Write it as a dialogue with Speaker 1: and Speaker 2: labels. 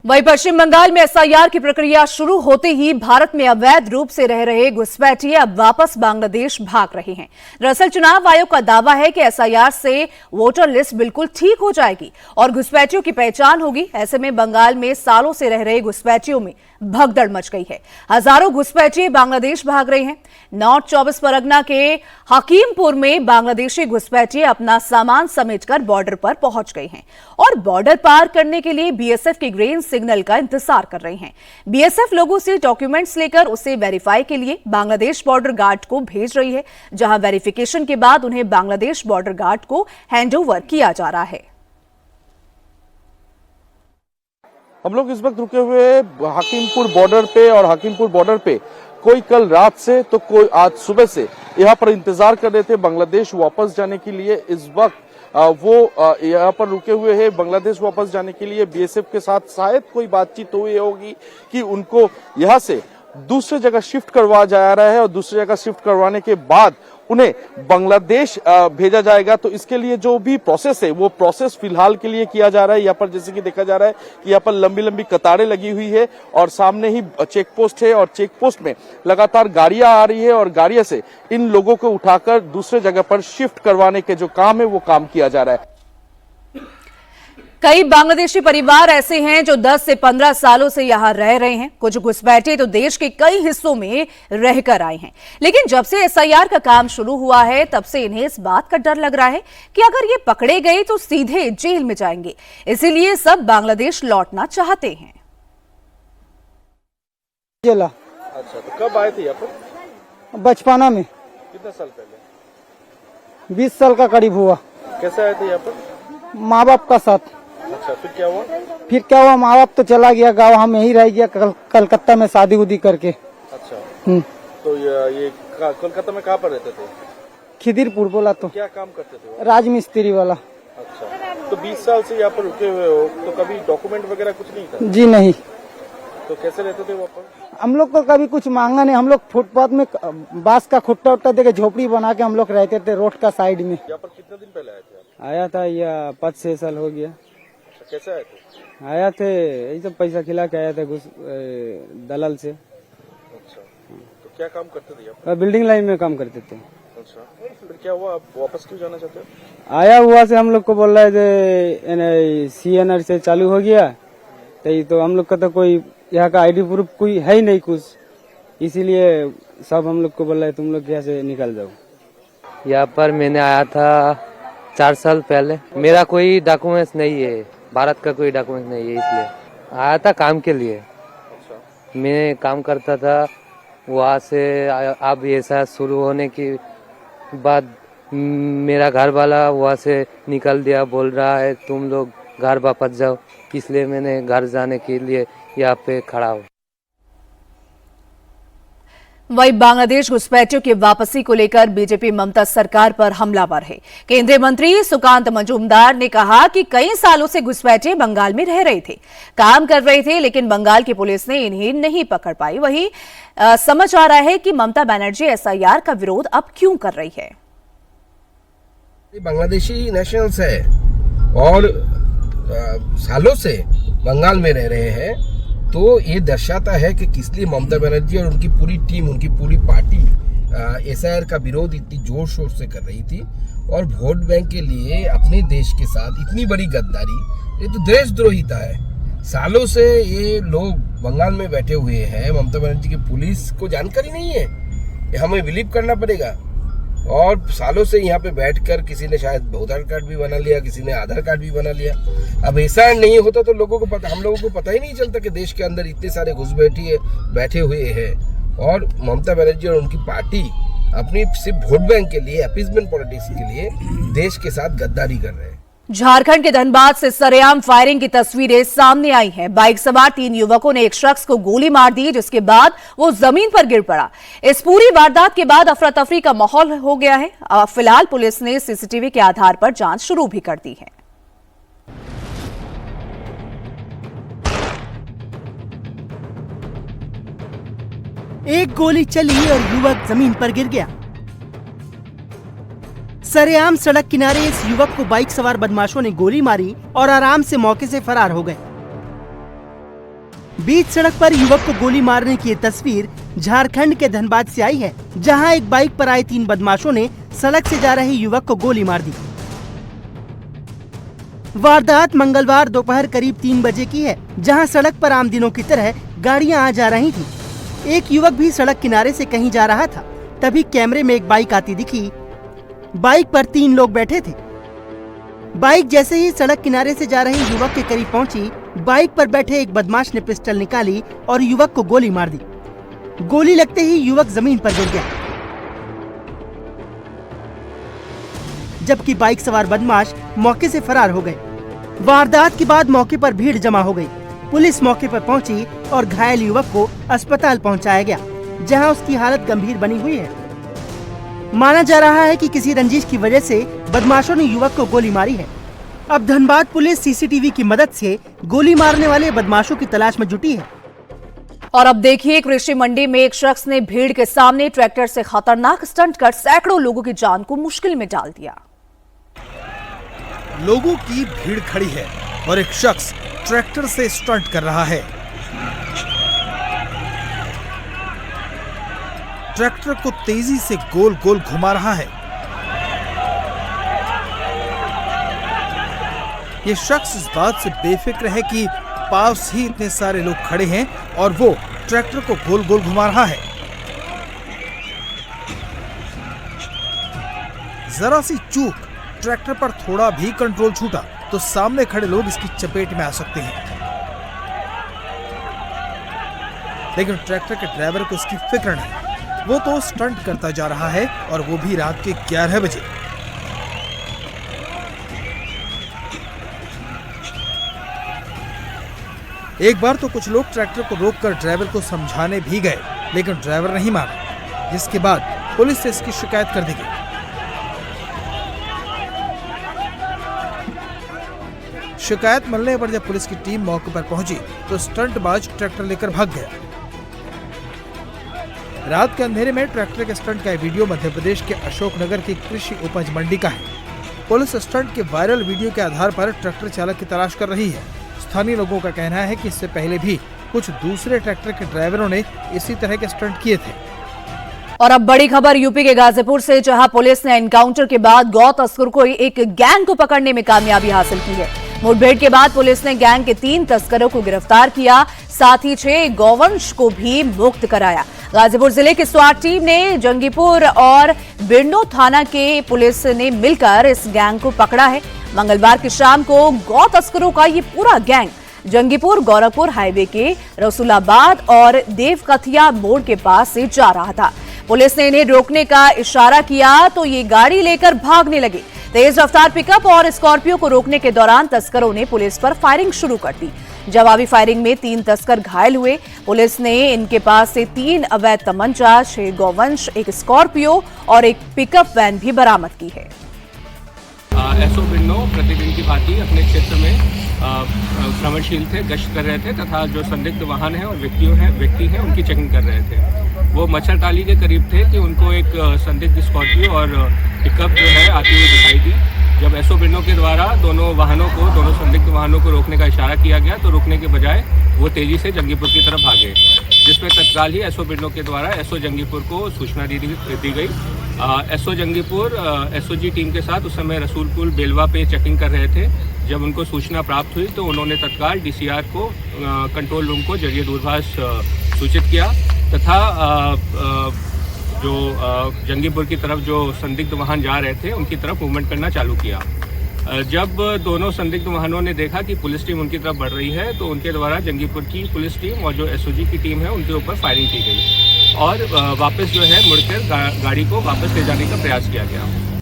Speaker 1: वहीं पश्चिम बंगाल में एसआईआर की प्रक्रिया शुरू होते ही भारत में अवैध रूप से रह रहे घुसपैठिए अब वापस बांग्लादेश भाग रहे हैं। दरअसल चुनाव आयोग का दावा है कि एसआईआर से वोटर लिस्ट बिल्कुल ठीक हो जाएगी और घुसपैठियों की पहचान होगी। ऐसे में बंगाल में सालों से रह रहे घुसपैठियों में भगदड़ मच गई है। हजारों घुसपैठिए बांग्लादेश भाग रहे हैं। नॉर्थ 24 परगना के हकीमपुर में बांग्लादेशी घुसपैठिए अपना सामान समेटकर बॉर्डर पर पहुंच गए हैं और बॉर्डर पार करने के लिए बीएसएफ के ग्रीन सिग्नल का इंतजार कर रहे हैं। बीएसएफ लोगों से डॉक्यूमेंट्स लेकर उसे वेरीफाई के लिए बांग्लादेश बॉर्डर गार्ड को भेज रही है, जहां वेरिफिकेशन के बाद उन्हें बांग्लादेश बॉर्डर गार्ड को हैंडओवर किया जा रहा है।
Speaker 2: हम लोग इस वक्त रुके हुए हकीमपुर बॉर्डर पे और हकीमपुर बॉर्डर पे कोई कल रात से तो कोई आज सुबह से यहाँ पर इंतजार कर रहे थे बांग्लादेश वापस जाने के लिए। इस वक्त वो यहाँ पर रुके हुए हैं बांग्लादेश वापस जाने के लिए। बीएसएफ के साथ शायद कोई बातचीत हुई होगी कि उनको यहाँ से दूसरी जगह शिफ्ट करवा जा रहा है और दूसरी जगह शिफ्ट करवाने के बाद उन्हें बांग्लादेश भेजा जाएगा। तो इसके लिए जो भी प्रोसेस है वो प्रोसेस फिलहाल के लिए किया जा रहा है। यहाँ पर जैसे कि देखा जा रहा है कि यहाँ पर लंबी लंबी कतारें लगी हुई है और सामने ही चेक पोस्ट है और चेक पोस्ट में लगातार गाड़ियां आ रही है और गाड़ियों से इन लोगों को उठाकर दूसरे जगह पर शिफ्ट करवाने के जो काम है वो काम किया जा रहा है।
Speaker 1: कई बांग्लादेशी परिवार ऐसे हैं जो 10 से 15 सालों से यहां रह रहे हैं। कुछ घुसपैठिए तो देश के कई हिस्सों में रहकर आए हैं, लेकिन जब से एसआईआर का काम शुरू हुआ है तब से इन्हें इस बात का डर लग रहा है कि अगर ये पकड़े गए तो सीधे जेल में जाएंगे। इसीलिए सब बांग्लादेश लौटना चाहते हैं।
Speaker 2: अच्छा, तो कब आए थे यहाँ पर?
Speaker 3: बचपना में।
Speaker 2: कितने साल पहले?
Speaker 3: 20 साल का करीब हुआ।
Speaker 2: कैसे आए थे यहाँ पर?
Speaker 3: माँ बाप का साथ।
Speaker 2: अच्छा, फिर क्या हुआ?
Speaker 3: माँ बाप तो चला गया गाँव, हम यहीं रह गया कलकत्ता में शादी उदी करके।
Speaker 2: अच्छा, तो ये कोलकाता में कहाँ पर रहते थे?
Speaker 3: खिदिरपुर बोला तो।
Speaker 2: क्या काम करते थे?
Speaker 3: राजमिस्त्री वाला।
Speaker 2: अच्छा, तो 20 साल से यहाँ पर रुके हुए हो तो कभी डॉक्यूमेंट वगैरह कुछ नहीं था?
Speaker 3: जी नहीं।
Speaker 2: तो कैसे रहते थे वहाँ पर?
Speaker 3: हम लोग को कभी कुछ मांगा नहीं। हम लोग फुटपाथ में बांस का खुट्टा उट्टा देके झोपड़ी बना के हम लोग रहते थे रोड का साइड में।
Speaker 2: यहाँ पर कितने दिन पहले आए थे?
Speaker 3: आया था या 5-6 साल हो गया।
Speaker 2: कैसे आए थे?
Speaker 3: आया थे यही सब पैसा खिला के आया था दलाल से।
Speaker 2: अच्छा, तो क्या काम करते थे यहाँ?
Speaker 3: बिल्डिंग लाइन में काम करते थे।
Speaker 2: अच्छा, फिर क्या हुआ? आप वापस क्यों जाना चाहते हो?
Speaker 3: आया हुआ से हम लोग को बोल रहा है CNR से चालू हो गया तो हम लोग का तो कोई यहाँ का आईडी प्रूफ कोई है ही नहीं कुछ, इसीलिए सब हम लोग को बोल रहा है तुम लोग यहाँ से निकल जाओ।
Speaker 4: यहाँ पर मैंने आया था 4 साल पहले। मेरा कोई डॉक्यूमेंट्स नहीं है, भारत का कोई डॉक्यूमेंट्स नहीं है, इसलिए आया था काम के लिए। मैं काम करता था वहाँ से। अब ऐसा शुरू होने के बाद मेरा घर वाला वहाँ से निकल दिया, बोल रहा है तुम लोग घर वापस जाओ, इसलिए मैंने घर जाने के लिए यहाँ पे खड़ा हूँ।
Speaker 1: वहीं बांग्लादेश घुसपैठियों की वापसी को लेकर बीजेपी ममता सरकार पर हमलावर है। केंद्रीय मंत्री सुकांत मजूमदार ने कहा कि कई सालों से घुसपैठिए बंगाल में रह रहे थे, काम कर रहे थे, लेकिन बंगाल की पुलिस ने इन्हें नहीं पकड़ पाई। वहीं समझ आ रहा है कि ममता बनर्जी एसआईआर का विरोध अब क्यों कर रही है।
Speaker 5: बांग्लादेशी नेशनल्स है और सालों से बंगाल में रह रहे हैं, तो ये दर्शाता है कि किस लिए ममता बनर्जी और उनकी पूरी टीम, उनकी पूरी पार्टी एसआईआर का विरोध इतनी जोर शोर से कर रही थी। और वोट बैंक के लिए अपने देश के साथ इतनी बड़ी गद्दारी, ये तो देशद्रोहिता है। सालों से ये लोग बंगाल में बैठे हुए हैं, ममता बनर्जी की पुलिस को जानकारी नहीं है, ये हमें बिलीव करना पड़ेगा। और सालों से यहाँ पे बैठकर किसी ने शायद वोटर कार्ड भी बना लिया, किसी ने आधार कार्ड भी बना लिया। अब ऐसा नहीं होता तो हम लोगों को पता ही नहीं चलता कि देश के अंदर इतने सारे घुसपैठिए बैठे हुए हैं। और ममता बनर्जी और उनकी पार्टी अपनी सिर्फ वोट बैंक के लिए, अपीजमेंट पॉलिटिक्स के लिए देश के साथ गद्दारी कर रहे हैं।
Speaker 1: झारखंड के धनबाद से सरेआम फायरिंग की तस्वीरें सामने आई हैं। बाइक सवार 3 युवकों ने एक शख्स को गोली मार दी, जिसके बाद वो जमीन पर गिर पड़ा। इस पूरी वारदात के बाद अफरा तफरी का माहौल हो गया है। फिलहाल पुलिस ने सीसीटीवी के आधार पर जांच शुरू भी कर दी है।
Speaker 6: एक गोली चली और युवक जमीन पर गिर गया। सरेआम सड़क किनारे इस युवक को बाइक सवार बदमाशों ने गोली मारी और आराम से मौके से फरार हो गए। बीच सड़क पर युवक को गोली मारने की ये तस्वीर झारखंड के धनबाद से आई है, जहां एक बाइक पर आए 3 बदमाशों ने सड़क से जा रहे युवक को गोली मार दी। वारदात मंगलवार दोपहर करीब 3 बजे की है, जहां सड़क पर आम दिनों की तरह गाड़ियां आ जा रही थी। एक युवक भी सड़क किनारे से कहीं जा रहा था, तभी कैमरे में एक बाइक आती दिखी। बाइक पर 3 लोग बैठे थे। बाइक जैसे ही सड़क किनारे से जा रहे युवक के करीब पहुंची, बाइक पर बैठे एक बदमाश ने पिस्टल निकाली और युवक को गोली मार दी। गोली लगते ही युवक जमीन पर गिर गया, जबकि बाइक सवार बदमाश मौके से फरार हो गए। वारदात के बाद मौके पर भीड़ जमा हो गई। पुलिस मौके पर पहुंची और घायल युवक को अस्पताल पहुंचाया गया, जहां उसकी हालत गंभीर बनी हुई है। माना जा रहा है कि किसी रंजिश की वजह से बदमाशों ने युवक को गोली मारी है। अब धनबाद पुलिस सीसीटीवी की मदद से गोली मारने वाले बदमाशों की तलाश में जुटी है।
Speaker 1: और अब देखिए, कृषि मंडी में एक शख्स ने भीड़ के सामने ट्रैक्टर से खतरनाक स्टंट कर सैकड़ों लोगों की जान को मुश्किल में डाल दिया।
Speaker 7: लोगों की भीड़ खड़ी है और एक शख्स ट्रैक्टर से स्टंट कर रहा है। ट्रैक्टर को तेजी से गोल गोल घुमा रहा है। यह शख्स इस बात से बेफिक्र है कि पास ही इतने सारे लोग खड़े हैं और वो ट्रैक्टर को गोल गोल घुमा रहा है। जरा सी चूक, ट्रैक्टर पर थोड़ा भी कंट्रोल छूटा तो सामने खड़े लोग इसकी चपेट में आ सकते हैं। लेकिन ट्रैक्टर के ड्राइवर को इसकी फिक्र नहीं, वो तो स्टंट करता जा रहा है और वो भी रात के 11 बजे। एक बार तो कुछ लोग ट्रैक्टर को रोककर ड्राइवर को समझाने भी गए, लेकिन ड्राइवर नहीं माना, जिसके बाद पुलिस से इसकी शिकायत कर दी गई। शिकायत मिलने पर जब पुलिस की टीम मौके पर पहुंची तो स्टंटबाज ट्रैक्टर लेकर भाग गया। रात के अंधेरे में ट्रैक्टर के स्टंट का वीडियो मध्य प्रदेश के अशोकनगर की कृषि उपज मंडी का है। पुलिस स्टंट के वायरल वीडियो के आधार पर ट्रैक्टर चालक की तलाश कर रही है। स्थानीय लोगों का कहना है कि इससे पहले भी कुछ दूसरे ट्रैक्टर के ड्राइवरों ने इसी तरह के स्टंट किए थे।
Speaker 1: और अब बड़ी खबर यूपी के गाजीपुर से, जहां पुलिस ने एनकाउंटर के बाद गौ तस्कर को एक गैंग को पकड़ने में कामयाबी हासिल की है। मुठभेड़ के बाद पुलिस ने गैंग के 3 तस्करों को गिरफ्तार किया, साथ ही 6 गौवंश को भी मुक्त कराया। गाजीपुर जिले की स्वाट टीम ने जंगीपुर और बिरनो थाना के पुलिस ने मिलकर इस गैंग को पकड़ा है। मंगलवार की शाम को गौ तस्करों का ये पूरा गैंग जंगीपुर गोरखपुर हाईवे के रसूलाबाद और देवकथिया मोड़ के पास से जा रहा था। पुलिस ने इन्हें रोकने का इशारा किया तो ये गाड़ी लेकर भागने लगे। तेज रफ्तार पिकअप और स्कॉर्पियो को रोकने के दौरान तस्करों ने पुलिस पर फायरिंग शुरू कर दी। जवाबी फायरिंग में 3 तस्कर घायल हुए। पुलिस ने इनके पास से 3 अवैध तमंचा, 6 गौवंश, 1 स्कॉर्पियो और 1 पिकअप वैन भी बरामद की है।
Speaker 8: एसओ बिन्नो प्रतिदिन की भांति अपने क्षेत्र में भ्रमणशील थे, गश्त कर रहे थे तथा जो संदिग्ध वाहन है और व्यक्ति हैं उनकी चेकिंग कर रहे थे। वो मच्छरटाली के करीब थे कि उनको एक संदिग्ध स्कॉर्पियो और पिकअप जो है आती हुई दिखाई दी। जब एसओ बिन्नो के द्वारा दोनों संदिग्ध वाहनों को रोकने का इशारा किया गया तो रोकने के बजाय वो तेजी से जंगीपुर की तरफ भागे, जिसमें तत्काल ही एसओ बिन्नो के द्वारा एसओ जंगीपुर को सूचना दी गई। एसओ जंगीपुर एसओजी टीम के साथ उस समय रसूलपुर बेलवा पे चेकिंग कर रहे थे। जब उनको सूचना प्राप्त हुई तो उन्होंने तत्काल डीसीआर को कंट्रोल रूम को जरिए दूरभाष सूचित किया तथा जो जंगीपुर की तरफ जो संदिग्ध वाहन जा रहे थे उनकी तरफ मूवमेंट करना चालू किया। जब दोनों संदिग्ध वाहनों ने देखा कि पुलिस टीम उनकी तरफ बढ़ रही है तो उनके द्वारा जंगीपुर की पुलिस टीम और जो एसओजी की टीम है उनके ऊपर फायरिंग की गई और वापस जो है मुड़कर गाड़ी को वापस ले जाने का प्रयास किया गया।